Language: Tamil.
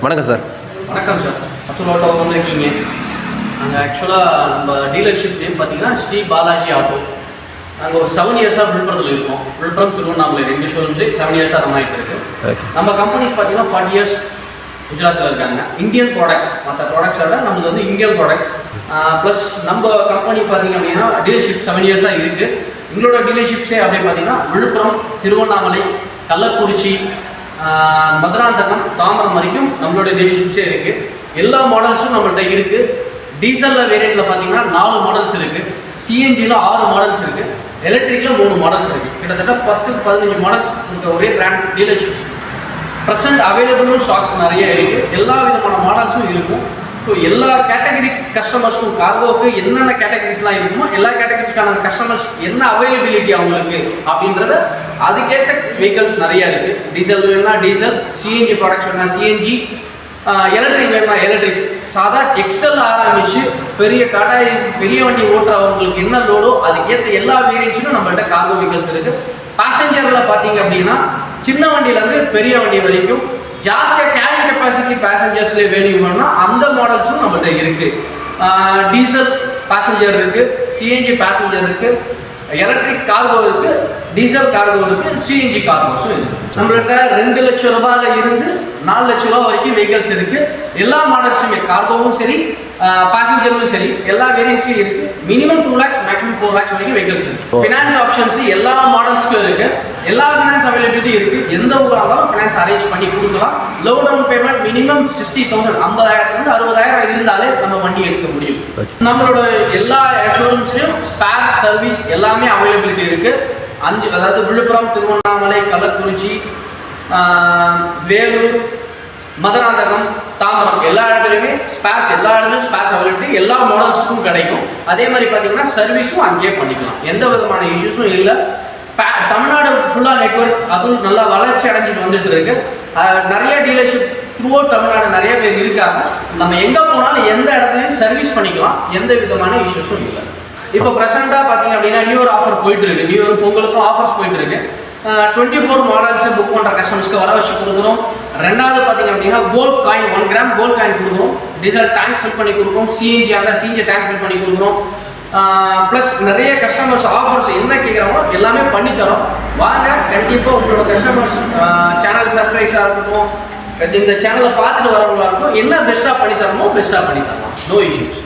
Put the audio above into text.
வணக்கம் சார். வணக்கம் சார். அத்துல் ஆட்டோ வந்திருக்கீங்க. நாங்கள் ஆக்சுவலாக நம்ம டீலர்ஷிப் நேம் பார்த்தீங்கன்னா ஸ்ரீ பாலாஜி ஆட்டோ. நாங்கள் ஒரு 7 இயர்ஸாக விழுப்புரத்தில் இருக்கோம். விழுப்புரம் திருவண்ணாமலை 2 ஷோரூம்ஸு 7 இயர்ஸாக ரன் ஆகிட்டு இருக்கு. நம்ம கம்பெனிஸ் பார்த்தீங்கன்னா 40 இயர்ஸ் குஜராத்தில் இருக்காங்க. இந்தியன் ப்ராடக்ட், மற்ற ப்ராடக்ட்ஸோட நம்மளுக்கு வந்து இந்தியன் ப்ராடக்ட். ப்ளஸ் நம்ம கம்பெனி பார்த்தீங்க அப்படின்னா டீலர்ஷிப் 7 இயர்ஸாக இருக்குது. எங்களோட டீலர்ஷிப்ஸே அப்படியே பார்த்தீங்கன்னா விழுப்புரம், திருவண்ணாமலை, கள்ளக்குறிச்சி, மதுராந்தகம், தாம்பரம் வரைக்கும் நம்மளோட டீலர்ஷிப்ஸே இருக்குது. எல்லா மாடல்ஸும் நம்மள்கிட்ட இருக்குது. டீசலில் வேரியண்ட்டில் பார்த்தீங்கன்னா 4 மாடல்ஸ் இருக்குது. சிஎன்ஜியில் 6 மாடல்ஸ் இருக்குது. எலக்ட்ரிக்கில் 3 மாடல்ஸ் இருக்குது. கிட்டத்தட்ட 10-15 மாடல்ஸ் இருக்க ஒரே பிராண்ட் டீலர்ஷிப்ஸ். ப்ரெசென்ட் அவைலபிளும் ஸ்டாக்ஸ் நிறைய இருக்குது. எல்லா விதமான மாடல்ஸும் இருக்கும். ஸோ எல்லா கேட்டகரி கஸ்டமர்ஸ்க்கும் கார்கோவுக்கு என்னென்ன கேட்டகரிஸ்லாம் இருக்குமோ எல்லா கேட்டகரிஸ்க்கான கஸ்டமர்ஸ் என்ன அவைலபிலிட்டி அவங்களுக்கு அப்படின்றத அதுக்கேற்ற வெஹிக்கல்ஸ் நிறையா இருக்குது. டீசல் வேணும்னா டீசல், சிஎன்ஜி ப்ராடக்ட்ஸ் வேணும்னா சிஎன்ஜி, எலக்ட்ரிக் வேணும்னா எலக்ட்ரிக். சாதா எக்ஸல் ஆரம்பிச்சு பெரிய டாடா பெரிய வண்டி ஓட்டுறவங்களுக்கு என்ன லோடோ அதுக்கேற்ற எல்லா வேரியன்ஸிலும் நம்மள்கிட்ட கார்கோ வெஹிக்கல்ஸ் இருக்குது. பேசஞ்சரில் பார்த்தீங்க அப்படின்னா சின்ன வண்டியிலேருந்து பெரிய வண்டி வரைக்கும் ஜாஸ்தியாக கேரிங் கெப்பாசிட்டி பேசஞ்சர்ஸ்லேயே வேணும்னா அந்த மாடல்ஸும் நம்மள்கிட்ட இருக்குது. டீசல் பேசஞ்சர் இருக்குது, சிஎன்ஜி பேசஞ்சர் இருக்குது, எலக்ட்ரிக் கார்கோ இருக்குது, டீசல் கார்கோ இருக்குது, சிஎன்ஜி கார்கோஸும் இருக்குது. நம்மள்கிட்ட 2 லட்சம் ரூபாயில இருந்து 4 லட்ச ரூபா வரைக்கும் வெஹிக்கல்ஸ் இருக்குது. எல்லா மாடல்ஸுமே கார்கோவும் சரி பேசஞ்சரும் சரி எல்லா வேரியன்ட்ஸ்லையும் இருக்குது. மினிமம் 2 lakhs மேக்ஸிமம் 4 lakhs வரைக்கும் வெஹிக்கல்ஸ் இருக்குது. ஃபினான்ஸ் ஆப்ஷன்ஸ் எல்லா மாடல்ஸ்க்கும் இருக்குது. எல்லா ஃபினான்ஸ் அவைலபிலிட்டி இருக்குது. எந்த ஊராக இருந்தாலும் ஃபினான்ஸ் அரேஞ்ச் பண்ணி கொடுக்கலாம். லோ டவுன் பேமெண்ட் மினிமம் 60,000 50,000 60,000 இருந்தாலே நம்ம வண்டி எடுக்க முடியும். நம்மளோட எல்லா ஷோரூம்ஸ்லையும் ஸ்பேர் சர்வீஸ் எல்லாமே அவைலபிலிட்டி இருக்குது. 5 அதாவது விழுப்புரம், திருவண்ணாமலை, கள்ளக்குறிச்சி, வேலூர், மதுராந்தகம், தாம்பரம் எல்லா இடத்துலையுமே ஸ்பேர்ஸ் அவைலபிலிட்டி எல்லா மாடல்ஸுக்கும் கிடைக்கும். அதே மாதிரி பார்த்தீங்கன்னா சர்வீஸும் அங்கேயே பண்ணிக்கலாம். எந்த விதமான இஷ்யூஸும் இல்லை. தமிழ்நாடு ஃபுல்லாக நெட்வொர்க் அதுவும் நல்லா வளர்ச்சி அடைஞ்சிட்டு வந்துட்டு இருக்கு. நிறைய டீலர்ஷிப் த்ரூ அவுட் தமிழ்நாடு நிறைய பேர் இருக்காங்க. நம்ம எங்கே போனாலும் எந்த இடத்துலையும் சர்வீஸ் பண்ணிக்கலாம். எந்த விதமான இஷ்யூஸும் இல்லை. இப்போ ப்ரெசென்ட்டாக பார்த்தீங்க அப்படின்னா நியூ இயர் ஆஃபர் போயிட்டு இருக்கு. நியூ இயர் பொங்கலுக்கும் ஆஃபர்ஸ் போயிட்டு இருக்கு. 24 மாடல்ஸ் புக் பண்ணுற கஸ்டமர்ஸ்க்கு வர வச்சு கொடுக்குறோம். ரெண்டாவது பார்த்தீங்க அப்படின்னா gold coin 1 gram gold coin கொடுக்குறோம். டீசல் டேங்க் ஃபில் பண்ணி கொடுக்குறோம். சிஎன்ஜி ஆனால் சிஎன்ஜி டேங்க் ஃபில் பண்ணி கொடுக்குறோம். ப்ளஸ் நிறைய கஸ்டமர்ஸ் ஆஃபர்ஸ் என்ன கேட்குறாங்களோ எல்லாமே பண்ணித்தரோம். வாங்க, கண்டிப்பாக உங்களோட கஸ்டமர்ஸ் சேனல் சர்ப்ரைஸாக இருக்கட்டும், இந்த சேனலை பார்த்துட்டு வரவங்களா இருக்கட்டும், என்ன பெஸ்ட்டாக பண்ணித்தரமோ பெஸ்ட்டாக பண்ணித்தரலாம். No issues.